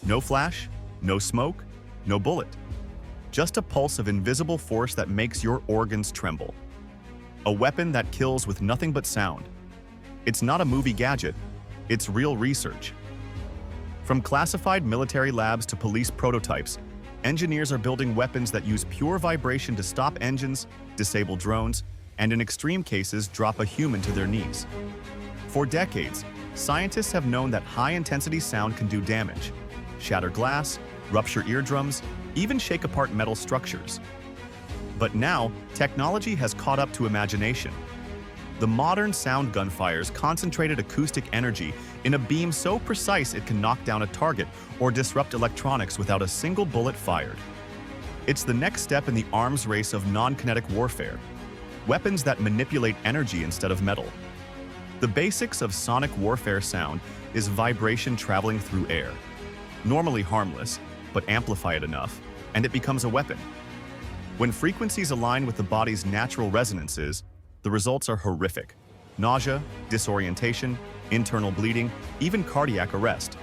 No flash, no smoke, no bullet. Just a pulse of invisible force that makes your organs tremble. A weapon that kills with nothing but sound. It's not a movie gadget, it's real research. From classified military labs to police prototypes, engineers are building weapons that use pure vibration to stop engines, disable drones, and in extreme cases, drop a human to their knees. For decades, scientists have known that high-intensity sound can do damage, shatter glass, rupture eardrums, even shake apart metal structures. But now, technology has caught up to imagination. The modern sound gun fires concentrated acoustic energy in a beam so precise it can knock down a target or disrupt electronics without a single bullet fired. It's the next step in the arms race of non-kinetic warfare, weapons that manipulate energy instead of metal. The basics of sonic warfare sound is vibration traveling through air. Normally harmless, but amplify it enough, and it becomes a weapon. When frequencies align with the body's natural resonances, the results are horrific. Nausea, disorientation, internal bleeding, even cardiac arrest.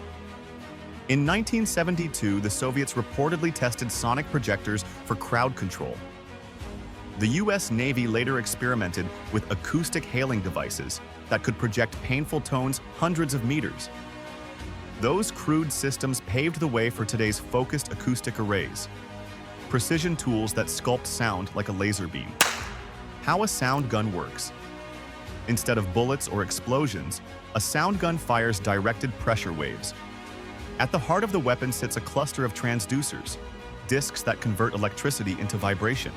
In 1972, the Soviets reportedly tested sonic projectors for crowd control. The US Navy later experimented with acoustic hailing devices that could project painful tones hundreds of meters. Those crude systems paved the way for today's focused acoustic arrays, precision tools that sculpt sound like a laser beam. How a sound gun works. Instead of bullets or explosions, a sound gun fires directed pressure waves. At the heart of the weapon sits a cluster of transducers, discs that convert electricity into vibration.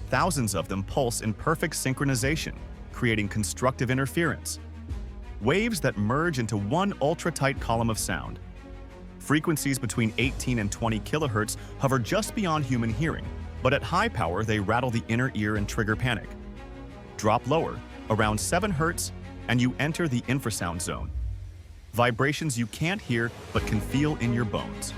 Thousands of them pulse in perfect synchronization, creating constructive interference. Waves that merge into one ultra-tight column of sound. Frequencies between 18 and 20 kilohertz hover just beyond human hearing, but at high power they rattle the inner ear and trigger panic. Drop lower, around 7 hertz, and you enter the infrasound zone. Vibrations you can't hear but can feel in your bones.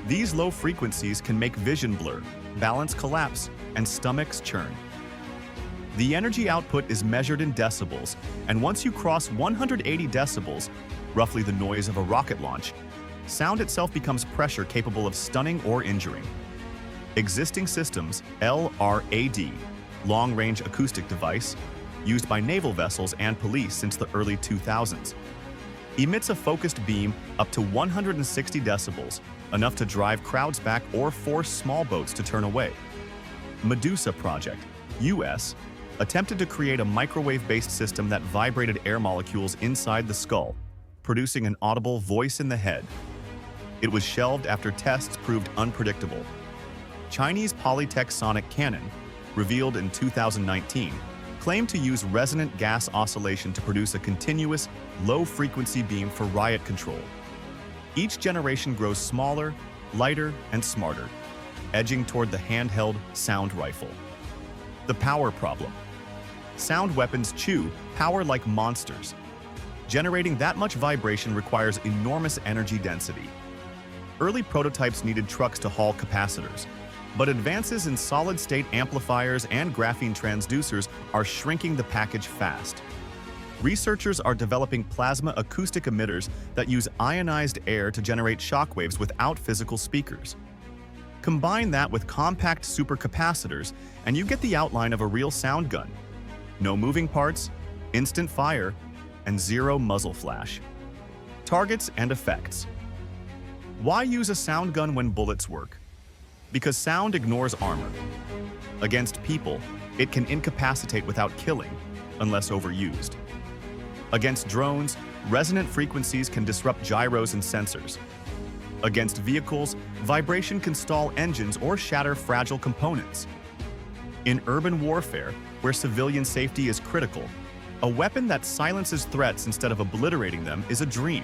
These low frequencies can make vision blur, balance collapse, and stomachs churn. The energy output is measured in decibels, and once you cross 180 decibels, roughly the noise of a rocket launch, sound itself becomes pressure capable of stunning or injuring. Existing systems, LRAD, long-range acoustic device, used by naval vessels and police since the early 2000s, emits a focused beam up to 160 decibels, enough to drive crowds back or force small boats to turn away. Medusa Project, US, attempted to create a microwave-based system that vibrated air molecules inside the skull, producing an audible voice in the head. It was shelved after tests proved unpredictable. Chinese Polytech sonic cannon, revealed in 2019, claimed to use resonant gas oscillation to produce a continuous, low-frequency beam for riot control. Each generation grows smaller, lighter, and smarter, edging toward the handheld sound rifle. The power problem. Sound weapons chew power like monsters. Generating that much vibration requires enormous energy density. Early prototypes needed trucks to haul capacitors, but advances in solid-state amplifiers and graphene transducers are shrinking the package fast. Researchers are developing plasma acoustic emitters that use ionized air to generate shockwaves without physical speakers. Combine that with compact supercapacitors, and you get the outline of a real sound gun. No moving parts, instant fire, and zero muzzle flash. Targets and effects. Why use a sound gun when bullets work? Because sound ignores armor. Against people, it can incapacitate without killing, unless overused. Against drones, resonant frequencies can disrupt gyros and sensors. Against vehicles, vibration can stall engines or shatter fragile components. In urban warfare, where civilian safety is critical, a weapon that silences threats instead of obliterating them is a dream,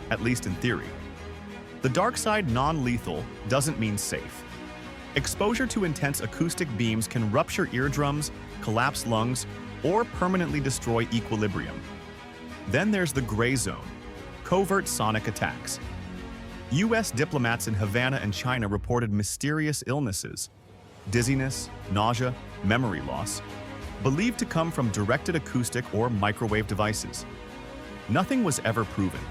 at least in theory. The dark side non-lethal doesn't mean safe. Exposure to intense acoustic beams can rupture eardrums, collapse lungs, or permanently destroy equilibrium. Then there's the gray zone, covert sonic attacks. US diplomats in Havana and China reported mysterious illnesses, dizziness, nausea, memory loss, believed to come from directed acoustic or microwave devices. Nothing was ever proven,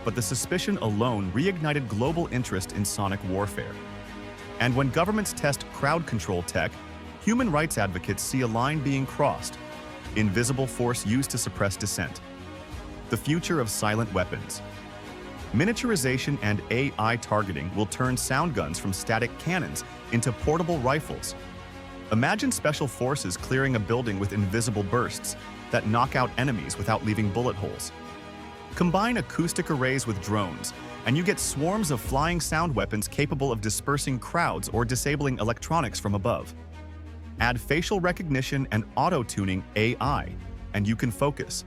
but the suspicion alone reignited global interest in sonic warfare. And when governments test crowd control tech, human rights advocates see a line being crossed: invisible force used to suppress dissent. The future of silent weapons. Miniaturization and AI targeting will turn sound guns from static cannons into portable rifles. Imagine special forces clearing a building with invisible bursts that knock out enemies without leaving bullet holes. Combine acoustic arrays with drones, and you get swarms of flying sound weapons capable of dispersing crowds or disabling electronics from above. Add facial recognition and auto-tuning AI, and you can focus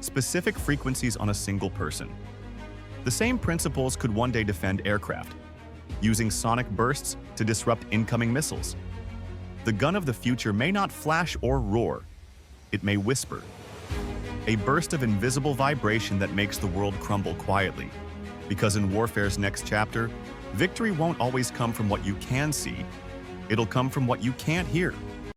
specific frequencies on a single person. The same principles could one day defend aircraft, using sonic bursts to disrupt incoming missiles. The gun of the future may not flash or roar, it may whisper. A burst of invisible vibration that makes the world crumble quietly. Because in warfare's next chapter, victory won't always come from what you can see, it'll come from what you can't hear.